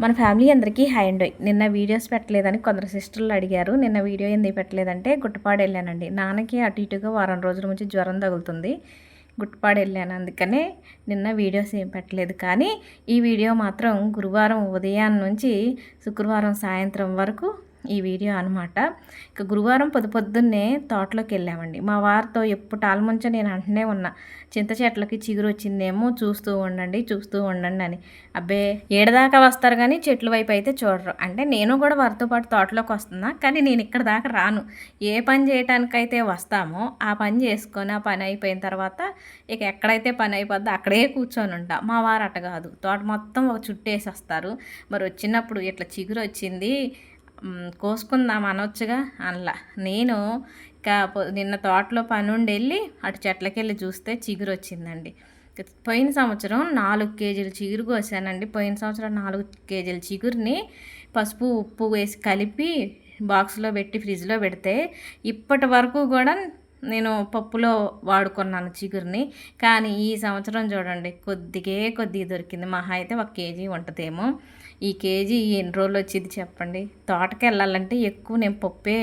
మన ఫ్యామిలీ అందరికీ హాయ్ అండి. నిన్న వీడియోస్ పెట్టలేదని కొందరు సిస్టర్లు అడిగారు. నిన్న వీడియో ఎందుకు పెట్టలేదంటే గుట్టపాడు వెళ్ళానండి. నాన్నకి అటు ఇటుగా వారం రోజుల నుంచి జ్వరం తగులుతుంది. గుట్టపాడు వెళ్ళాను, అందుకనే నిన్న వీడియోస్ ఏం పెట్టలేదు. కానీ ఈ వీడియో మాత్రం గురువారం ఉదయం నుంచి శుక్రవారం సాయంత్రం వరకు ఈ వీడియో అనమాట. ఇక గురువారం పొద్దున్నే తోటలోకి వెళ్ళామండి. మా వారితో ఎప్పుడు టాల్ముంచో నేను అంటూనే ఉన్నా, చింత చెట్లకి చిగురు వచ్చిందేమో చూస్తూ ఉండండి అని. అబ్బే ఏడదాకా వస్తారు కానీ చెట్ల వైపు అయితే చూడరు. అంటే నేను కూడా వారితో పాటు తోటలోకి వస్తున్నా, కానీ నేను ఇక్కడ దాకా రాను. ఏ పని చేయటానికైతే వస్తామో ఆ పని చేసుకొని ఆ పని అయిపోయిన తర్వాత ఇక ఎక్కడైతే పని అయిపోద్దో అక్కడే కూర్చొని ఉంటా. మా వారు అట కాదు, తోట మొత్తం ఒక చుట్టేసి వస్తారు. మరి వచ్చినప్పుడు ఇట్లా చిగురు వచ్చింది కోసుకుందాం అనొచ్చుగా అనలా. నేను ఇక నిన్న తోటలో పని ఉండి వెళ్ళి అటు చెట్లకి వెళ్ళి చూస్తే చిగురు వచ్చిందండి. పోయిన సంవత్సరం 4 కేజీలు చిగురు కోసానండి. పోయిన సంవత్సరం 4 కేజీల చిగురుని పసుపు ఉప్పు వేసి కలిపి బాక్స్లో పెట్టి ఫ్రిడ్జ్లో పెడితే ఇప్పటి వరకు కూడా నేను పప్పులో వాడుకున్నాను చిగురిని. కానీ ఈ సంవత్సరం చూడండి కొద్దిగా దొరికింది. మహా అయితే 1 కేజీ ఉంటుందేమో. ఈ కేజీ ఎన్ని రోజులు వచ్చింది చెప్పండి. తోటకి వెళ్ళాలంటే ఎక్కువ నేను పప్పే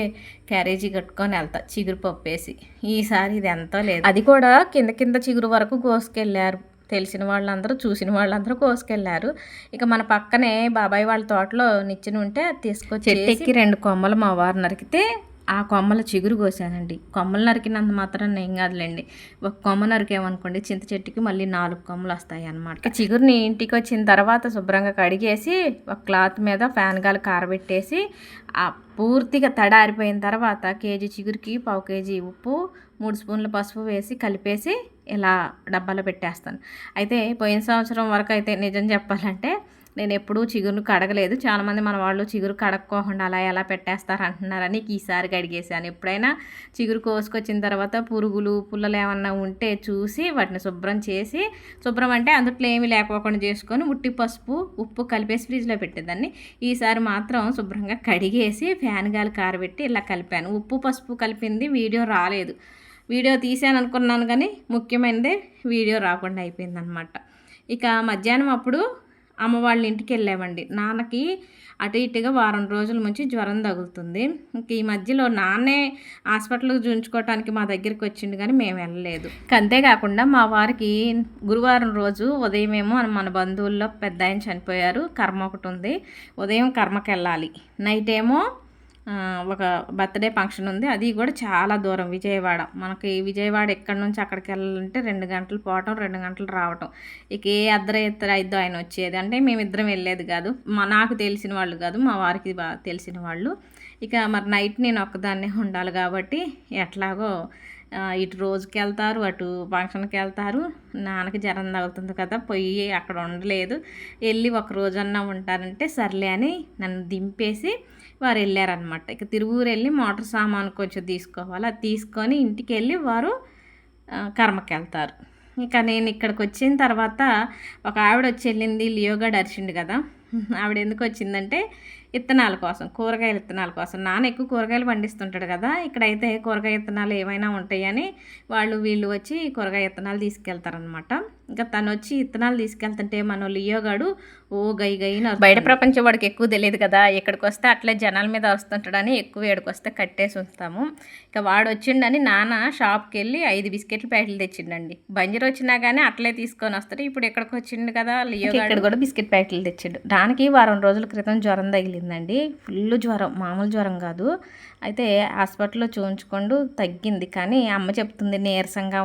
క్యారేజీ కట్టుకొని వెళ్తా, చిగురు పప్పు వేసి. ఈసారి ఇది ఎంతో లేదు, అది కూడా కింద చిగురు వరకు కోసుకెళ్ళారు. తెలిసిన వాళ్ళందరూ చూసిన వాళ్ళందరూ కోసుకెళ్ళారు. ఇక మన పక్కనే బాబాయ్ వాళ్ళ తోటలో నిచ్చెన ఉంటే తీసుకొచ్చి చెట్టెక్కి 2 కొమ్మలు మా వారు నరికితే ఆ కొమ్మల చిగురు కోసానండి. కొమ్మలు నరికినంత మాత్రం ఏం కాదులేండి. ఒక కొమ్మ నరికేమనుకోండి చింత చెట్టుకి మళ్ళీ 4 కొమ్మలు వస్తాయి అన్నమాట. చిగురుని ఇంటికి వచ్చిన తర్వాత శుభ్రంగా కడిగేసి ఒక క్లాత్ మీద ఫ్యాన్ గాలి కారబెట్టేసి ఆ పూర్తిగా తడారిపోయిన తర్వాత కేజీ చిగురికి 1/4 కేజీ ఉప్పు 3 స్పూన్ల పసుపు వేసి కలిపేసి ఇలా డబ్బాలో పెట్టేస్తాను. అయితే పోయిన సంవత్సరం వరకు అయితే నిజం చెప్పాలంటే నేను ఎప్పుడూ చిగురును కడగలేదు. చాలామంది మన వాళ్ళు చిగురు కడక్కోకుండా అలా ఎలా పెట్టేస్తారు అంటున్నారని ఈసారి కడిగేసాను. ఎప్పుడైనా చిగురు కోసుకొచ్చిన తర్వాత పురుగులు పుల్లలు ఏమన్నా ఉంటే చూసి వాటిని శుభ్రం అంటే అందుట్లో ఏమీ లేకపోకుండా చేసుకొని ఉట్టి పసుపు ఉప్పు కలిపేసి ఫ్రిడ్జ్లో పెట్టేదాన్ని. ఈసారి మాత్రం శుభ్రంగా కడిగేసి ఫ్యాన్ గాలి కారబెట్టి ఇలా కలిపాను. ఉప్పు పసుపు కలిపింది వీడియో రాలేదు. వీడియో తీసాను అనుకున్నాను కానీ ముఖ్యమైనదే వీడియో రాకుండా అయిపోయిందనమాట. ఇక మధ్యాహ్నం అప్పుడు అమ్మ వాళ్ళ ఇంటికి వెళ్ళామండి. నాన్నకి అటు ఇటుగా వారం రోజుల నుంచి జ్వరం తగులుతుంది. ఇంక ఈ మధ్యలో నాన్నే హాస్పిటల్కి చూయించుకోవటానికి మా దగ్గరికి వచ్చిండు కానీ మేము వెళ్ళలేదు. అంతేకాకుండా మా వారికి గురువారం రోజు ఉదయమేమో మన బంధువుల్లో పెద్ద ఆయన చనిపోయారు, కర్మ ఒకటి ఉంది. ఉదయం కర్మకి వెళ్ళాలి, నైట్ ఏమో ఒక బర్త్డే ఫంక్షన్ ఉంది. అది కూడా చాలా దూరం, విజయవాడ. మనకి విజయవాడ ఎక్కడి నుంచి అక్కడికి వెళ్ళాలంటే 2 గంటలు పోవటం 2 గంటలు రావటం. ఇక ఏ అర్ధరాత్రి అయిద్దో ఆయన వచ్చేది. అంటే మేమిద్దరం వెళ్ళేది కాదు, నాకు తెలిసిన వాళ్ళు కాదు, మా వారికి బాగా తెలిసిన వాళ్ళు. ఇక మరి నైట్ నేను ఒక్కదాన్నే ఉండాలి కాబట్టి ఎట్లాగో ఇటు రోజుకి వెళ్తారు, అటు ఫంక్షన్కి వెళ్తారు. నాన్నకి జ్వరం తగులుతుంది కదా, పోయి అక్కడ ఉండలేదు. వెళ్ళి ఒక రోజన్నా ఉంటారంటే సర్లే అని నన్ను దింపేసి వారు వెళ్ళారనమాట. ఇక తిరువూరు వెళ్ళి మోటార్ సామాను కొంచెం తీసుకోవాలి, అది తీసుకొని ఇంటికి వెళ్ళి వారు కర్మకి వెళ్తారు. ఇక నేను ఇక్కడికి వచ్చిన తర్వాత ఒక ఆవిడ వచ్చి వెళ్ళింది, లియోగా అరిచిండు కదా. ఆవిడ ఎందుకు వచ్చిందంటే విత్తనాల కోసం, కూరగాయల విత్తనాల కోసం. నాన్న ఎక్కువ కూరగాయలు పండిస్తుంటాడు కదా, ఇక్కడైతే కూరగాయ విత్తనాలు ఏమైనా ఉంటాయని వీళ్ళు వచ్చి కూరగాయ విత్తనాలు తీసుకెళ్తారనమాట. ఇంకా తను వచ్చి విత్తనాలు తీసుకెళ్తుంటే మన లియోగాడు ఓ గైన బయట ప్రపంచం వాడికి ఎక్కువ తెలియదు కదా, ఎక్కడికి వస్తే అట్లే జనాల మీద వస్తుంటాడని ఎక్కువ ఏడికి వస్తే కట్టేసి ఉంచుతాము. ఇక వాడు వచ్చిండని నాన్న షాప్కి వెళ్ళి 5 బిస్కెట్ల ప్యాకెట్లు తెచ్చిండండి. బంజరు వచ్చినా కానీ అట్లే తీసుకొని వస్తాడు. ఇప్పుడు ఎక్కడికి వచ్చిండు కదా లియోగాడు, ఇక్కడ కూడా బిస్కెట్ ప్యాకెట్లు తెచ్చిండు. దానికి వారం రోజుల క్రితం జ్వరం తగిలిందండి. ఫుల్ జ్వరం, మామూలు జ్వరం కాదు. అయితే హాస్పిటల్లో చూయించుకోండు, తగ్గింది. కానీ అమ్మ చెప్తుంది నీరసంగా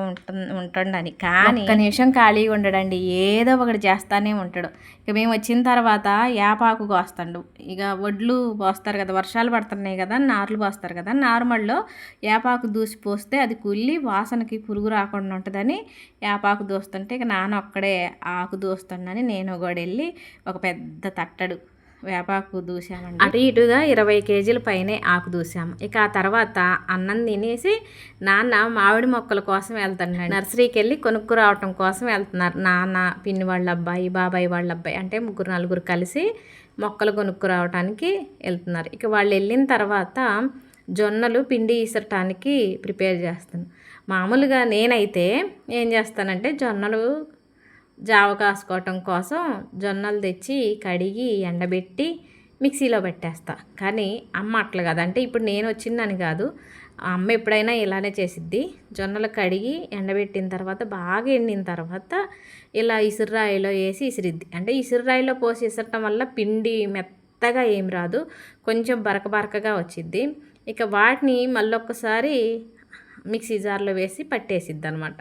ఉంటుండని. కానీ ఒక్క నిమిషం ఖాళీగా ఉండడండి, ఏదో ఒకటి చేస్తానే ఉంటాడు. ఇక మేము వచ్చిన తర్వాత యాపాకు కోస్తాడు. ఇక వడ్లు పోస్తారు కదా, వర్షాలు పడుతున్నాయి కదా, నార్లు పోస్తారు కదా, నార్మల్లో యాపాకు దూసి పోస్తే అది కుళ్ళి వాసనకి పురుగు రాకుండా ఉంటుందని యాపాకు దూస్తుంటే ఇక నాన్న ఒక్కడే ఆకు దూస్తుండని నేను కూడా వెళ్ళి ఒక పెద్ద తట్టడు వేపాకు దూసామండి. అటు ఇటుగా 20 కేజీల పైనే ఆకు దూసాము. ఇక ఆ తర్వాత అన్నం తినేసి నాన్న మామిడి మొక్కల కోసం వెళ్తున్నాడు. నర్సరీకి వెళ్ళి కొనుక్కు రావటం కోసం వెళ్తున్నారు. నాన్న, పిన్ని వాళ్ళ అబ్బాయి, బాబాయ్ వాళ్ళ అబ్బాయి, అంటే 3-4 కలిసి మొక్కలు కొనుక్కు రావడానికి వెళ్తున్నారు. ఇక వాళ్ళు వెళ్ళిన తర్వాత జొన్నలు పిండి ఈసటానికి ప్రిపేర్ చేస్తాను. మామూలుగా నేనైతే ఏం చేస్తానంటే జొన్నలు జావ కాసుకోవటం కోసం జొన్నలు తెచ్చి కడిగి ఎండబెట్టి మిక్సీలో పెట్టేస్తా. కానీ అమ్మ అట్లా కాదు, అంటే ఇప్పుడు నేను వచ్చిందని కాదు, అమ్మ ఎప్పుడైనా ఇలానే చేసిద్ది. జొన్నలు కడిగి ఎండబెట్టిన తర్వాత బాగా ఎండిన తర్వాత ఇలా ఇసురురాయిలో వేసి ఇసిరిద్ది. అంటే ఇసురురాయిలో పోసి ఇసరటం వల్ల పిండి మెత్తగా ఏం రాదు, కొంచెం బరకగా వచ్చిద్ది. ఇక వాటిని మళ్ళొక్కసారి మిక్సీ జార్లో వేసి పట్టేసిద్ది అనమాట.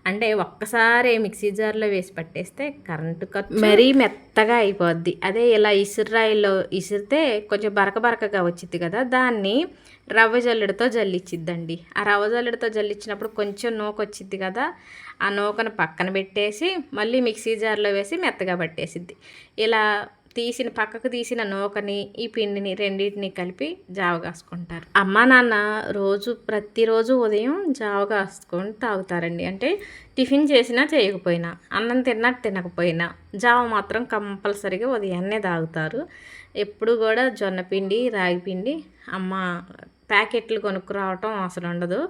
అంటే ఒక్కసారి మిక్సీ జార్లో వేసి పట్టేస్తే కరెంటు ఖర్చు, మరీ మెత్తగా అయిపోద్ది. అదే ఇలా ఇసురాయిలో ఇసిరితే కొంచెం బరకగా వచ్చిద్ది కదా, దాన్ని రవ్వ జల్లెడతో జల్లిచ్చిద్దండి. ఆ రవ్వ జల్లెడతో జల్లిచ్చినప్పుడు కొంచెం నూక వచ్చిద్ది కదా, ఆ నూకను పక్కన పెట్టేసి మళ్ళీ మిక్సీ జార్లో వేసి మెత్తగా పట్టేసిద్ది. ఇలా పక్కకు తీసిన నూకని ఈ పిండిని రెండింటిని కలిపి జావ కాసుకుంటారు. అమ్మ నాన్న ప్రతిరోజు ఉదయం జావ కాసుకొని తాగుతారండి. అంటే టిఫిన్ చేసినా చేయకపోయినా, అన్నం తినకపోయినా జావ మాత్రం కంపల్సరీగా ఉదయాన్నే తాగుతారు. ఎప్పుడు కూడా జొన్నపిండి రాగిపిండి అమ్మ ప్యాకెట్లు కొనుక్కురావటం అసలు ఉండదు,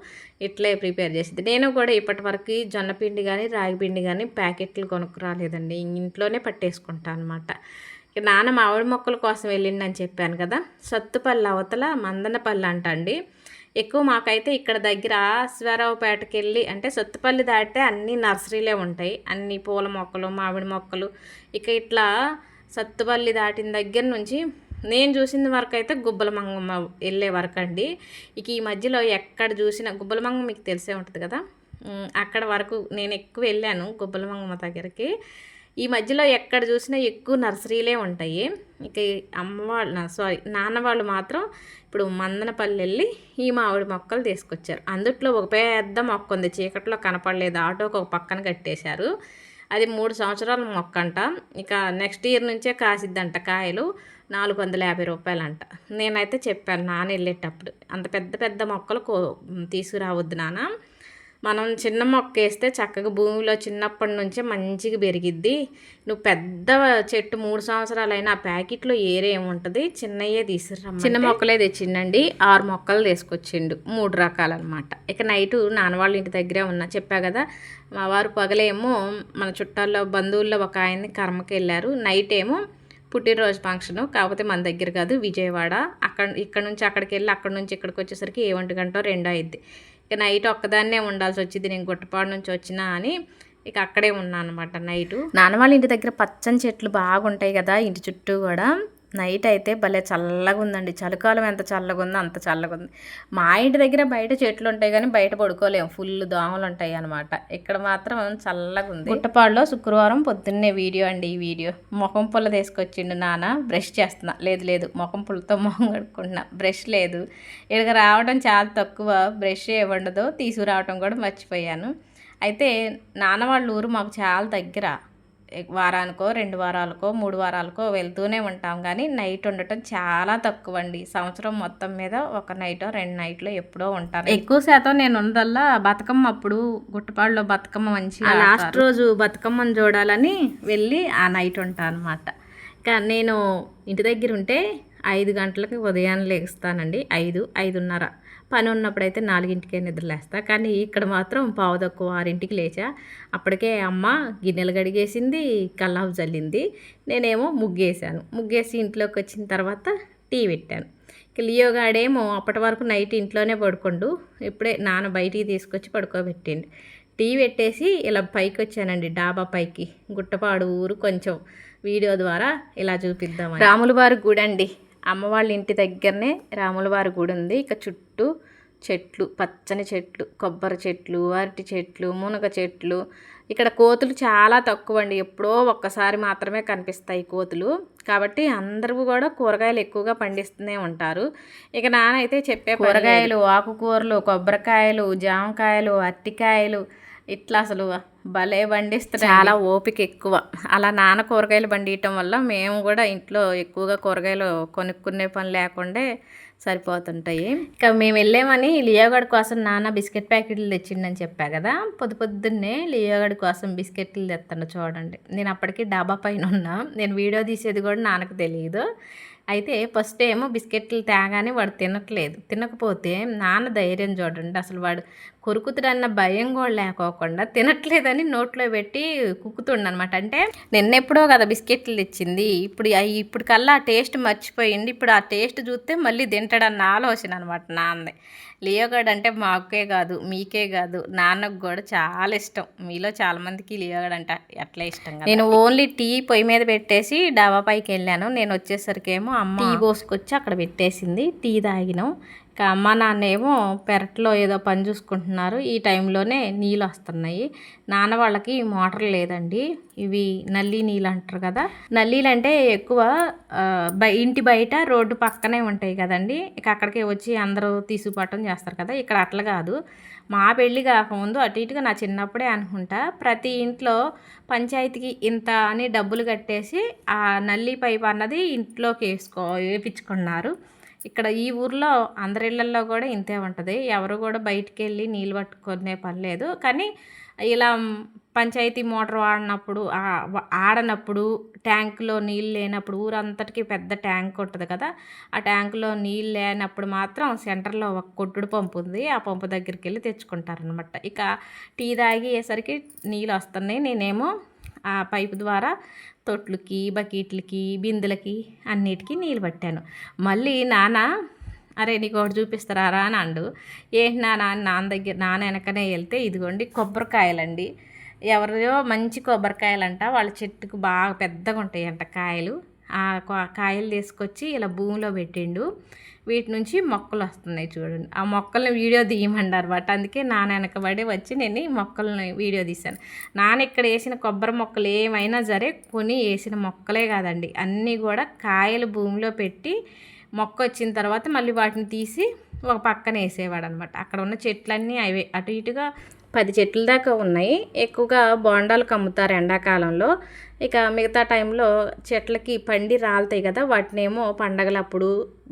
ఇట్లే ప్రిపేర్ చేసింది. నేను కూడా ఇప్పటి వరకు జొన్నపిండి కానీ రాగిపిండి కానీ ప్యాకెట్లు కొనుక్కురాలేదండి, ఇంట్లోనే పట్టేసుకుంటాను అనమాట. నాన్న మామిడి మొక్కల కోసం వెళ్ళిండని చెప్పాను కదా, సత్తుపల్లి అవతల మందనపల్లి అంటండి. ఎక్కువ మాకైతే ఇక్కడ దగ్గర స్వరావుపేటకి వెళ్ళి, అంటే సత్తుపల్లి దాటితే అన్ని నర్సరీలే ఉంటాయి, అన్ని పూల మొక్కలు మామిడి మొక్కలు. ఇక ఇట్లా సత్తుపల్లి దాటిన దగ్గర నుంచి నేను చూసిన వరకు అయితే గుబ్బలమంగమ్మ వెళ్ళే వరకు అండి. ఇక ఈ మధ్యలో ఎక్కడ చూసినా గుబ్బలమంగమ్మ మీకు తెలిసే ఉంటుంది కదా, అక్కడ వరకు నేను ఎక్కువ వెళ్ళాను గుబ్బలమంగమ్మ దగ్గరికి. ఈ మధ్యలో ఎక్కడ చూసినా ఎక్కువ నర్సరీలే ఉంటాయి. ఇక నాన్న వాళ్ళు మాత్రం ఇప్పుడు మందనపల్లి వెళ్ళి ఈ మామిడి మొక్కలు తీసుకొచ్చారు. అందుట్లో ఒక పెద్ద మొక్క ఉంది, చీకట్లో కనపడలేదు, ఆటోకి ఒక పక్కన కట్టేశారు. అది 3 సంవత్సరాల మొక్క అంట. ఇక నెక్స్ట్ ఇయర్ నుంచే కాసిద్దంట కాయలు, 450 రూపాయలంట. నేనైతే చెప్పాను నాన్న వెళ్ళేటప్పుడు, అంత పెద్ద మొక్కలు తీసుకురావద్దు నాన్న, మనం చిన్న మొక్క వేస్తే చక్కగా భూమిలో చిన్నప్పటి నుంచే మంచిగా పెరిగిద్ది. నువ్వు పెద్ద చెట్టు 3 సంవత్సరాలైనా ఆ ప్యాకెట్లో ఏముంటుంది, చిన్నయే తీసుకురమ్మ. చిన్న మొక్కలే తెచ్చిండండి, 6 మొక్కలు తీసుకొచ్చిండు, 3 రకాలన్నమాట. ఇక నైటు నాన్న వాళ్ళ ఇంటి దగ్గరే ఉన్నా, చెప్పా కదా. మా వారు పగలేమో మన చుట్టాల్లో బంధువుల్లో ఒక ఆయన్ని కర్మకి వెళ్ళారు, నైట్ ఏమో పుట్టినరోజు ఫంక్షను, కాకపోతే మన దగ్గర కాదు విజయవాడ. ఇక్కడ నుంచి అక్కడికి వెళ్ళి అక్కడ నుంచి ఇక్కడికి వచ్చేసరికి 1 గంట 2 అయింది. ఇక నైట్ ఒక్కదాన్నే ఉండాల్సి వచ్చింది, నేను గుట్టపాడు నుంచి వచ్చినా అని ఇక అక్కడే ఉన్నా అనమాట నైటు. నాన్న వాళ్ళ ఇంటి దగ్గర పచ్చని చెట్లు బాగుంటాయి కదా ఇంటి చుట్టూ కూడా. నైట్ అయితే భలే చల్లగా ఉందండి, చలికాలం ఎంత చల్లగా ఉందో అంత చల్లగా ఉంది. మా ఇంటి దగ్గర బయట చెట్లు ఉంటాయి కానీ బయట పడుకోలేము, ఫుల్ దోమలు ఉంటాయి అనమాట. ఇక్కడ మాత్రం చల్లగా ఉంది. గుట్టపాడులో శుక్రవారం పొద్దున్నే వీడియో అండి. ఈ వీడియో ముఖం పుల్ల తీసుకొచ్చిండు నాన్న, బ్రష్ చేస్తున్నా, లేదు ముఖం పుల్లతో మొహం కడుక్కుంటున్నా, బ్రష్ లేదు. ఇక్కడికి రావడం చాలా తక్కువ, బ్రష్ ఉండదు, తీసుకురావడం కూడా మర్చిపోయాను. అయితే నాన్న వాళ్ళ ఊరు మాకు చాలా దగ్గర, వారానికో 2 వారాలకో 3 వారాలకో వెళ్తూనే ఉంటాం, కానీ నైట్ ఉండటం చాలా తక్కువ అండి. సంవత్సరం మొత్తం మీద 1 నైటో 2 నైట్లో ఎప్పుడో ఉంటాను. ఎక్కువ శాతం నేను ఉన్నదల్లా బతుకమ్మ అప్పుడు గుట్టపాడులో బతుకమ్మ మంచిగా లాస్ట్ రోజు బతుకమ్మను చూడాలని వెళ్ళి ఆ నైట్ ఉంటాను అనమాట. కానీ నేను ఇంటి దగ్గర ఉంటే 5 గంటలకి ఉదయాన్నే లేస్తానండి, 5:30 పని ఉన్నప్పుడైతే 4ంటికే నిద్రలేస్తా. కానీ ఇక్కడ మాత్రం 5:15 లేచా. అప్పటికే అమ్మ గిన్నెలు కడిగేసింది, కల్లాపు చల్లింది, నేనేమో ముగ్గేసి ఇంట్లోకి వచ్చిన తర్వాత టీ పెట్టాను. లియోగాడేమో అప్పటి వరకు నైట్ ఇంట్లోనే పడుకోండు, ఇప్పుడే నాన్న బయటికి తీసుకొచ్చి పడుకోబెట్టిండు. టీ పెట్టేసి ఇలా పైకి వచ్చానండి, డాబా పైకి. గుట్టపాడు ఊరు కొంచెం వీడియో ద్వారా ఇలా చూపిద్దామని. రాములవారి గుడి అండి, అమ్మ వాళ్ళ ఇంటి దగ్గరనే రాములవారి గుడి ఉంది. ఇక చుట్టూ చెట్లు, పచ్చని చెట్లు, కొబ్బరి చెట్లు, అరటి చెట్లు, మునగ చెట్లు. ఇక్కడ కోతులు చాలా తక్కువ అండి, ఎప్పుడో ఒక్కసారి మాత్రమే కనిపిస్తాయి కోతులు. కాబట్టి అందరూ కూడా కూరగాయలు ఎక్కువగా పండిస్తూనే ఉంటారు. ఇక నాన్న అయితే చెప్పే కూరగాయలు, ఆకుకూరలు, కొబ్బరికాయలు, జామకాయలు, అరటికాయలు, ఇట్లా అసలు భలే పండిస్తారు, చాలా ఓపిక ఎక్కువ. అలా నాన్న కూరగాయలు పండియటం వల్ల మేము కూడా ఇంట్లో ఎక్కువగా కూరగాయలు కొనుక్కునే పని లేకుండా సరిపోతుంటాయి. ఇక మేము వెళ్ళామని లియోగాడి కోసం నాన్న బిస్కెట్ ప్యాకెట్లు తెచ్చిండని చెప్పా కదా, పొద్దున్నే లియోగాడి కోసం బిస్కెట్లు తెస్తాను చూడండి. నేను అప్పటికి డాబా పైన ఉన్నా, నేను వీడియో తీసేది కూడా నాన్నకు తెలియదు. అయితే ఫస్ట్ ఏమో బిస్కెట్లు తేగానే వాడు తినకపోతే నాన్న ధైర్యం చూడండి, అసలు వాడు కొరుకుతుడన్న భయం కూడా లేకోకుండా తినట్లేదని నోట్లో పెట్టి కుక్కుతుండనమాట. అంటే నిన్నెప్పుడో కదా బిస్కెట్లు తెచ్చింది, ఇప్పుడు కల్లా ఆ టేస్ట్ మర్చిపోయింది. ఇప్పుడు ఆ టేస్ట్ చూస్తే మళ్ళీ తింటాడన్న ఆలోచన అనమాట నాన్నది. లియోగాడ్ అంటే మాకే కాదు, మీకే కాదు, నాన్నకు కూడా చాలా ఇష్టం. మీలో చాలామందికి లియోగాడ్ అంటే అట్లా ఇష్టం. నేను ఓన్లీ టీ పొయ్యి మీద పెట్టేసి డాబా పైకి వెళ్ళాను. నేను వచ్చేసరికేమో అమ్మ టీ పోసుకొచ్చి అక్కడ పెట్టేసింది. టీ తాగినాం. ఇక అమ్మ నాన్న ఏమో పెరట్లో ఏదో పని చూసుకుంటున్నారు. ఈ టైంలోనే నీళ్ళు వస్తున్నాయి. నాన్న వాళ్ళకి మోటార్ లేదండి, ఇవి నల్లి నీళ్ళు అంటారు కదా. నల్లీలు అంటే ఎక్కువ ఇంటి బయట రోడ్డు పక్కనే ఉంటాయి కదండి. ఇక అక్కడికి వచ్చి అందరూ తీసుకుపోవటం చేస్తారు కదా. ఇక్కడ అట్లా కాదు. మా పెళ్ళి కాకముందు అటు ఇటుగా నా చిన్నప్పుడే అనుకుంటా ప్రతి ఇంట్లో పంచాయతీకి ఇంత అని డబ్బులు కట్టేసి ఆ నల్లి పైపు అన్నది ఇంట్లోకి వేపించుకున్నారు. ఇక్కడ ఈ ఊర్లో అందరిళ్ళల్లో కూడా ఇంతే ఉంటుంది. ఎవరు కూడా బయటికి వెళ్ళి నీళ్ళు పట్టుకునే పని లేదు. కానీ ఇలా పంచాయతీ మోటార్ ఆడనప్పుడు ట్యాంకులో నీళ్ళు లేనప్పుడు, ఊరంతటికి పెద్ద ట్యాంక్ ఉంటుంది కదా, ఆ ట్యాంకులో నీళ్ళు లేనప్పుడు మాత్రం సెంటర్లో ఒక కొట్టుడు పంపు ఉంది. ఆ పంపు దగ్గరికి వెళ్ళి తెచ్చుకుంటారనమాట. ఇక టీ తాగేసరికి నీళ్ళు వస్తున్నాయి. నేనేమో ఆ పైపు ద్వారా తొట్లకి, బకెట్లకి, బిందెలకి అన్నిటికీ నీళ్ళు పట్టాను. మళ్ళీ నాన్న అరే నీకు ఒకటి చూపిస్తారా అని అండు. ఏంటి నాన్న వెనకనే వెళ్తే ఇదిగోండి కొబ్బరికాయలండి. ఎవరో మంచి కొబ్బరికాయలంట, వాళ్ళ చెట్టుకు బాగా పెద్దగా ఉంటాయంట కాయలు. ఆ కాయలు తీసుకొచ్చి ఇలా భూమిలో పెట్టిండు. వీటి నుంచి మొక్కలు వస్తున్నాయి చూడండి. ఆ మొక్కల్ని వీడియో తీయమన్నారు అనమాట. అందుకే నాన్న వెనకబడి వచ్చి నేను ఈ మొక్కల్ని వీడియో తీశాను. నాన్న ఇక్కడ వేసిన కొబ్బరి మొక్కలు ఏమైనా సరే కొని వేసిన మొక్కలే కాదండి, అన్నీ కూడా కాయలు భూమిలో పెట్టి మొక్క వచ్చిన తర్వాత మళ్ళీ వాటిని తీసి ఒక పక్కన వేసేవాడు అనమాట. అక్కడ ఉన్న చెట్లన్నీ అవే, అటు ఇటుగా 10 చెట్ల దాకా ఉన్నాయి. ఎక్కువగా బోండాలకు అమ్ముతారు ఎండాకాలంలో. ఇక మిగతా టైంలో చెట్లకి పండి రాలుతాయి కదా, వాటినేమో పండగలప్పుడు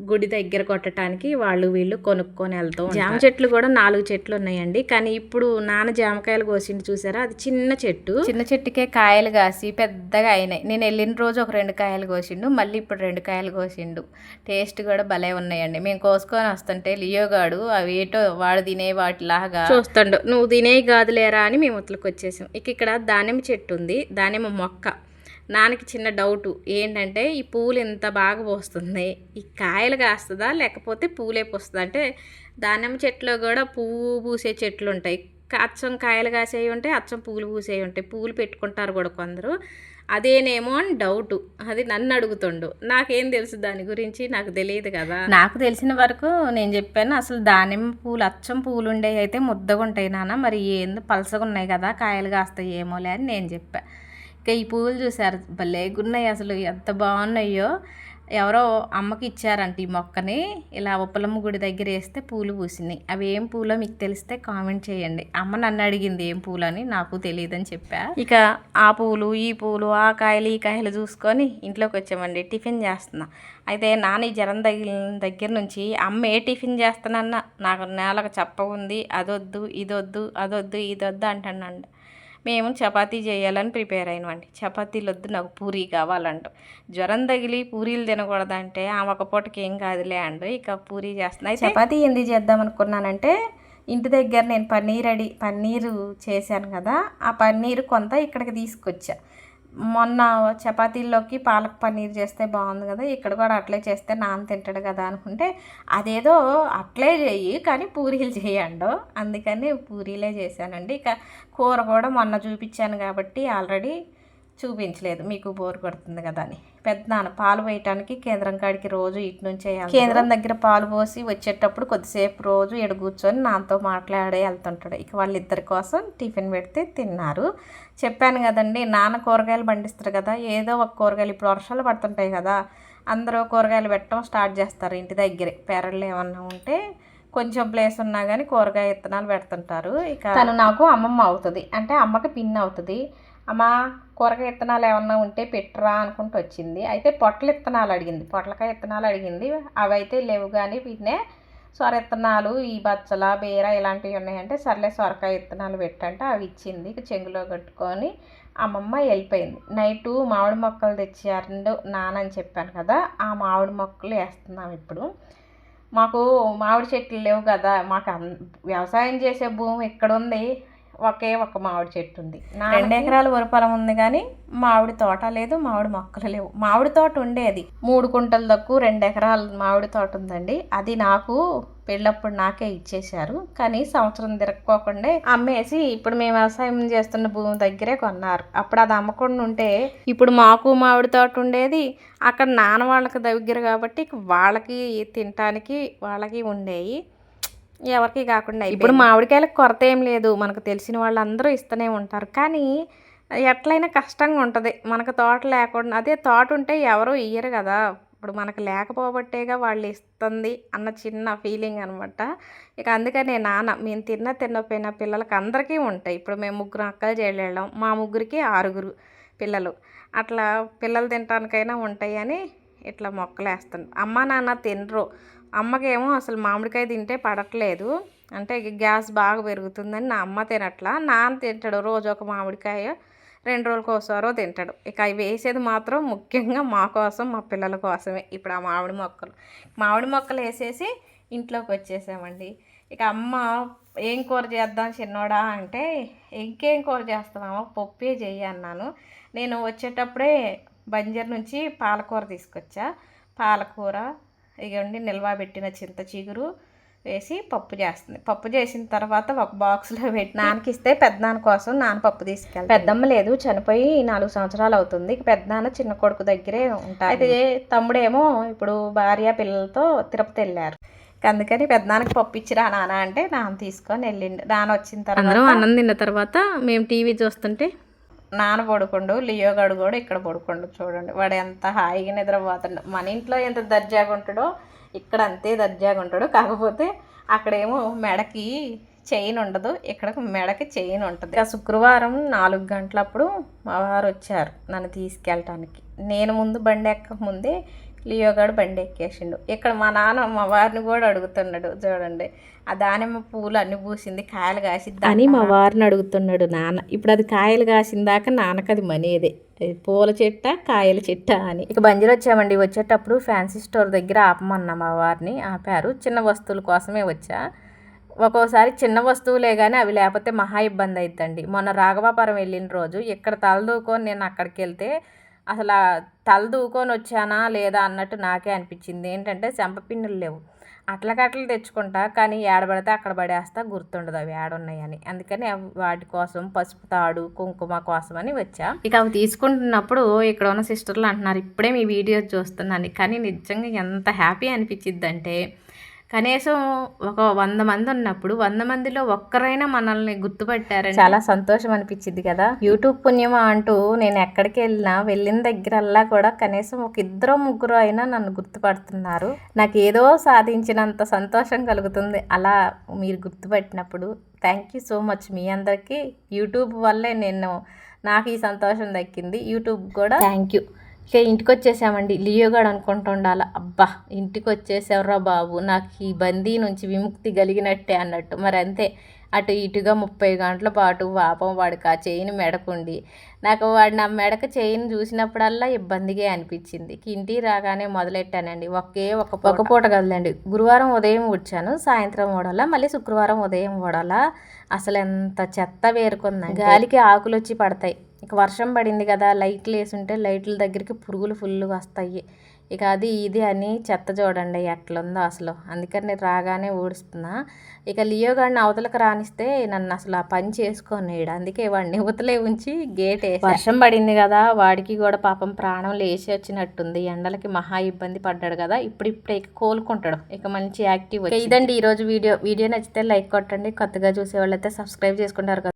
గుడి దగ్గర కొట్టడానికి వీళ్ళు కొనుక్కొని వెళ్తూ ఉంటారు. జామ చెట్లు కూడా 4 చెట్లు ఉన్నాయండి. కానీ ఇప్పుడు నాన్న జామకాయలు కోసిండు చూసారా, అది చిన్న చెట్టుకే కాయలు కాసి పెద్దగా అయినాయి. నేను వెళ్ళిన రోజు ఒక 2 కాయలు కోసిండు, మళ్ళీ ఇప్పుడు 2 కాయలు కోసిండు. టేస్ట్ కూడా భలే ఉన్నాయండి. మేము కోసుకొని వస్తుంటే లియోగాడు అవి ఏటో వాడు తినే వాటిలాగా చూస్తుండు. నువ్వు తినేవి కాదులేరా అని మేము ఉత్తలకు వచ్చేసాం. ఇక్కడ దానిమ్మ చెట్టు ఉంది, దానిమ్మ మొక్క. నాన్నకి చిన్న డౌటు ఏంటంటే ఈ పూలు ఎంత బాగా పోస్తుంది, ఈ కాయలు కాస్తుందా లేకపోతే పూలే పోస్తుందా అంటే, దానిమ్మ చెట్లో కూడా పువ్వు పూసే చెట్లు ఉంటాయి, అచ్చం కాయలు కాసేవి ఉంటాయి, అచ్చం పూలు పూసేవి ఉంటాయి. పూలు పెట్టుకుంటారు కూడా కొందరు, అదేనేమో అని డౌటు. అది నన్ను అడుగుతుండు. నాకేం తెలుసు దాని గురించి, నాకు తెలియదు కదా. నాకు తెలిసిన వరకు నేను చెప్పాను. అసలు దానిమ్మ పూలు అచ్చం పూలు ఉండేవి అయితే ముద్దగా ఉంటాయి నాన్న, మరి ఏందో పలసగా ఉన్నాయి కదా కాయలు కాస్తాయి ఏమోలే అని నేను చెప్పా. ఇక ఈ పూలు చూసారు భలేగున్నాయి, అసలు ఎంత బాగున్నాయో. ఎవరో అమ్మకి ఇచ్చారంట ఈ మొక్కని, ఇలా ఉప్పలమ్మ గుడి దగ్గర వేస్తే పూలు పూసినాయి. అవి ఏం పూలో మీకు తెలిస్తే కామెంట్ చేయండి. అమ్మ నన్ను అడిగింది ఏం పూలు అని, నాకు తెలియదని చెప్పా. ఇక ఆ పూలు ఈ పూలు ఆ కాయలు ఈ కాయలు చూసుకొని ఇంట్లోకి వచ్చామండి. టిఫిన్ చేస్తున్నా. అయితే నాన్న జ్వరం తగిలిన దగ్గర నుంచి అమ్మ ఏ టిఫిన్ చేస్తానన్నా నాకు నేలకు చెప్పగుంది, అదొద్దు ఇదొద్దు అదొద్దు ఇదొద్దు అంటానండి. మేము చపాతీ చేయాలని ప్రిపేర్ అయినామండి. చపాతీలు వద్దు నాకు పూరీ కావాలంట. జ్వరం తగిలి పూరీలు తినకూడదంటే ఆమె ఒక పూటకి ఏం కాదులే అండి. ఇక పూరీ చేస్తున్నాయి. చపాతీ ఎందుకు చేద్దాం అనుకున్నానంటే, ఇంటి దగ్గర నేను పన్నీరు చేశాను కదా, ఆ పన్నీరు కొంత ఇక్కడికి తీసుకొచ్చా. మొన్న చపాతీల్లోకి పాలక్ పన్నీర్ చేస్తే బాగుంది కదా, ఇక్కడ కూడా అట్లే చేస్తే నాన్న తింటాడు కదా అనుకుంటే, అదేదో అట్లే చెయ్యి కానీ పూరీలు చేయండు, అందుకని పూరీలే చేశానండి. ఇక కూర కూడా మొన్న చూపించాను కాబట్టి ఆల్రెడీ చూపించలేదు, మీకు బోర్ కొడుతుంది కదా అని. పెద్దనాన్న పాలు పోయటానికి కేంద్రం కాడికి రోజు ఇటు నుంచే కేంద్రం దగ్గర పాలు పోసి వచ్చేటప్పుడు కొద్దిసేపు రోజు ఎడ కూర్చొని నాతో మాట్లాడే వెళ్తుంటాడు. ఇక వాళ్ళిద్దరి కోసం టిఫిన్ పెడితే తిన్నారు. చెప్పాను కదండి, నాన్న కూరగాయలు పండిస్తారు కదా, ఏదో ఒక కూరగాయలు, ఇప్పుడు వర్షాలు పడుతుంటాయి కదా, అందరూ కూరగాయలు పెట్టడం స్టార్ట్ చేస్తారు ఇంటి దగ్గరే. పెరళ్ళు ఏమన్నా ఉంటే కొంచెం ప్లేస్ ఉన్నా కానీ కూరగాయ విత్తనాలు పెడుతుంటారు. ఇక తను నాకు అమ్మమ్మ అవుతుంది, అంటే అమ్మకి పిన్ అవుతుంది. అమ్మ కూరగాయ విత్తనాలు ఏమన్నా ఉంటే పెట్టరా అనుకుంటూ వచ్చింది. అయితే పొట్లకాయ విత్తనాలు అడిగింది. అవి అయితే లేవు కానీ వీటినే సొర విత్తనాలు, ఈ బచ్చల బీర ఇలాంటివి ఉన్నాయంటే సర్లే సొరకాయ విత్తనాలు పెట్టంటే అవి ఇచ్చింది. చెంగులో కట్టుకొని అమ్మమ్మ వెళ్ళిపోయింది. నైటు మామిడి మొక్కలు తెచ్చారు నాన్న అని చెప్పాను కదా, ఆ మామిడి మొక్కలు వేస్తున్నాం ఇప్పుడు. మాకు మామిడి చెట్లు లేవు కదా, మాకు వ్యవసాయం చేసే భూమి ఎక్కడ ఉంది, ఒకే ఒక మామిడి చెట్టు ఉంది. 2 ఎకరాల వరి పొలం ఉంది కానీ మామిడి తోట లేదు, మామిడి మొక్కలు లేవు. మామిడి తోట ఉండేది 3 కుంటలు తక్కువ 2 ఎకరాల మామిడి తోట ఉందండి. అది నాకు పెళ్ళప్పుడు నాకే ఇచ్చేశారు. కానీ సంవత్సరం తిరక్కోకుండా అమ్మేసి ఇప్పుడు మేము వ్యవసాయం చేస్తున్న భూమి దగ్గరే కొన్నారు. అప్పుడు అది అమ్మకుండా ఉంటే ఇప్పుడు మాకు మామిడి తోట ఉండేది. అక్కడ నాన్న వాళ్ళకి దగ్గర కాబట్టి వాళ్ళకి తినటానికి వాళ్ళకి ఉండేవి, ఎవరికి కాకుండా. ఇప్పుడు మామిడికాయలకు కొరత ఏం లేదు, మనకు తెలిసిన వాళ్ళందరూ ఇస్తూనే ఉంటారు. కానీ ఎట్లయినా కష్టంగా ఉంటుంది మనకు తోట లేకుండా. అదే తోట ఉంటే ఎవరూ ఇయ్యరు కదా, ఇప్పుడు మనకు లేకపోబట్టేగా వాళ్ళు ఇస్తుంది అన్న చిన్న ఫీలింగ్ అనమాట. ఇక అందుకనే నాన్న మేము తినపోయిన పిల్లలకి అందరికీ ఉంటాయి. ఇప్పుడు మేము 3 అక్కలు చెల్లెళ్ళం, మా ముగ్గురికి 6 పిల్లలు. అట్లా పిల్లలు తినటానికైనా ఉంటాయి అని ఇట్లా మొక్కలు వేస్తాను. అమ్మ నాన్న తినరు. అమ్మకేమో అసలు మామిడికాయ తింటే పడట్లేదు, అంటే గ్యాస్ బాగా పెరుగుతుందని నా అమ్మ తినట్లా. నాన్న తింటాడు, రోజు ఒక మామిడికాయ 2 రోజులకు ఒకసారో తింటాడు. ఇక అవి వేసేది మాత్రం ముఖ్యంగా మా కోసం, మా పిల్లల కోసమే. ఇప్పుడు ఆ మామిడి మొక్కలు వేసేసి ఇంట్లోకి వచ్చేసామండి. ఇక అమ్మ ఏం కూర చేద్దాం చిన్నోడా అంటే, ఇంకేం కూర చేస్తామో పప్పే చెయ్యి అన్నాను. నేను వచ్చేటప్పుడే బంజర్ నుంచి పాలకూర తీసుకొచ్చా. పాలకూర ఇగండి నిల్వ పెట్టిన చింత చిగురు వేసి పప్పు చేస్తుంది. పప్పు చేసిన తర్వాత ఒక బాక్స్లో పెట్టి నాన్నకిస్తే పెద్దనాన్న కోసం నాన్న పప్పు తీసుకెళ్ళి, పెద్దమ్మ లేదు, చనిపోయి 4 సంవత్సరాలు అవుతుంది. పెద్దనాన్న చిన్న కొడుకు దగ్గరే ఉంటారు. అయితే తమ్ముడేమో ఇప్పుడు భార్య పిల్లలతో తిరుపతి వెళ్ళారు. అందుకని పెద్దనాన్నకి పప్పు ఇచ్చిరా నాన్న అంటే నాన్న తీసుకొని వెళ్ళిండు. నాన్న వచ్చిన తర్వాత అన్నం తిన్న తర్వాత మేము టీవీ చూస్తుంటే నాన్న పడుకోండు, లియో గడు కూడా ఇక్కడ పడుకోండు. చూడండి వాడు ఎంత హాయిగా నిద్రపోతాడు. మన ఇంట్లో ఎంత దర్జాగా ఉంటాడో ఇక్కడ అంతే దర్జాగా ఉంటాడు. కాకపోతే అక్కడేమో మెడకి చైన్ ఉండదు, ఇక్కడ మెడకి చైన్ ఉంటుంది. శుక్రవారం 4 గంటలప్పుడు మా వారు వచ్చారు నన్ను తీసుకెళ్ళటానికి. నేను ముందు బండి ఎక్కక ముందే లియోగాడు బండి ఎక్కేసిండు. ఇక్కడ మా నాన్న మా వారిని కూడా అడుగుతున్నాడు. చూడండి ఆ దానిమ్మ పూలు అన్ని పూసింది, కాయలు కాసిద్ది అని మా వారిని అడుగుతున్నాడు నాన్న. ఇప్పుడు అది కాయలు కాసిందాక నాన్నకు అది మనేదే, పూల చెట్ట కాయల చెట్ట అని. ఇక బంజరు వచ్చామండి. వచ్చేటప్పుడు ఫ్యాన్సీ స్టోర్ దగ్గర ఆపమన్నా మా వారిని, ఆపారు. చిన్న వస్తువుల కోసమే వచ్చా. ఒక్కోసారి చిన్న వస్తువులే కానీ అవి లేకపోతే మహా ఇబ్బంది అవుతుందండి. మొన్న రాఘవాపురం వెళ్ళిన రోజు ఇక్కడ తలదూకొని నేను అక్కడికి వెళ్తే అసలు తల దూకొని వచ్చానా లేదా అన్నట్టు నాకే అనిపించింది. ఏంటంటే చెంపపిన్నులు లేవు, అట్లకట్లు తెచ్చుకుంటా కానీ ఏడబడితే అక్కడ పడేస్తా, గుర్తుండదు అవి ఏడున్నాయని. అందుకని వాటి కోసం పసుపు తాడు కుంకుమ కోసం అని వచ్చా. ఇక అవి తీసుకుంటున్నప్పుడు ఇక్కడ ఉన్న సిస్టర్లు అంటున్నారు ఇప్పుడే మీ వీడియో చూస్తున్నాను. కానీ నిజంగా ఎంత హ్యాపీ అనిపించిద్ది అంటే, కనీసం ఒక 100 మంది ఉన్నప్పుడు 100 మందిలో ఒక్కరైనా మనల్ని గుర్తుపట్టారని చాలా సంతోషం అనిపించింది కదా. యూట్యూబ్ పుణ్యమా అంటూ నేను ఎక్కడికి వెళ్ళిన దగ్గరల్లా కూడా కనీసం ఒక 2-3 అయినా నన్ను గుర్తుపడుతున్నారు. నాకు ఏదో సాధించినంత సంతోషం కలుగుతుంది అలా మీరు గుర్తుపట్టినప్పుడు. థ్యాంక్ యూ సో మచ్ మీ అందరికీ. యూట్యూబ్ వల్లే నాకు ఈ సంతోషం దక్కింది. యూట్యూబ్ కూడా థ్యాంక్ యూ. ఇక ఇంటికి వచ్చేసామండి. లియోగాడు అనుకుంటుండాల, అబ్బా ఇంటికి వచ్చేసావురా బాబు, నాకు ఈ బందీ నుంచి విముక్తి కలిగినట్టే అన్నట్టు. మరి అంతే, అటు ఇటుగా 30 గంటల పాటు పాపం వాడికి ఆ చైన్ మెడకుండి నాకు వాడు నా మెడకు చైన్ చూసినప్పుడల్లా ఇబ్బందిగా అనిపించింది. ఇంటికి రాగానే మొదలెట్టానండి. ఒక పూట కదలండి. గురువారం ఉదయం ఊడ్చాను, సాయంత్రం ఊడాలా, మళ్ళీ శుక్రవారం ఉదయం ఊడాలా. అసలు ఎంత చెత్త వేరుకుందండి. గాలికి ఆకులు వచ్చి పడతాయి. ఇక వర్షం పడింది కదా, లైట్లు వేసుంటే లైట్ల దగ్గరికి పురుగులు ఫుల్గా వస్తాయి. ఇక అది ఇది అని చెత్త చూడండి ఎట్లుందో అసలు. అందుకని రాగానే ఊడుస్తున్నా. ఇక లియోగాడిని అవతలకు రానిస్తే నన్ను అసలు ఆ పని చేసుకొనేడు. అందుకే వాడిని యువతలే ఉంచి గేట్ వేసి, వర్షం పడింది కదా వాడికి కూడా పాపం ప్రాణం లేచి వచ్చినట్టుంది. ఎండలకి మహా ఇబ్బంది పడ్డాడు కదా, ఇప్పుడిప్పుడే ఇక కోలుకుంటాడు, ఇక మంచి యాక్టివ్. ఇదండి ఈరోజు వీడియో నచ్చితే లైక్ కొట్టండి. కొత్తగా చూసేవాళ్ళైతే సబ్స్క్రైబ్ చేసుకుంటారు కదా.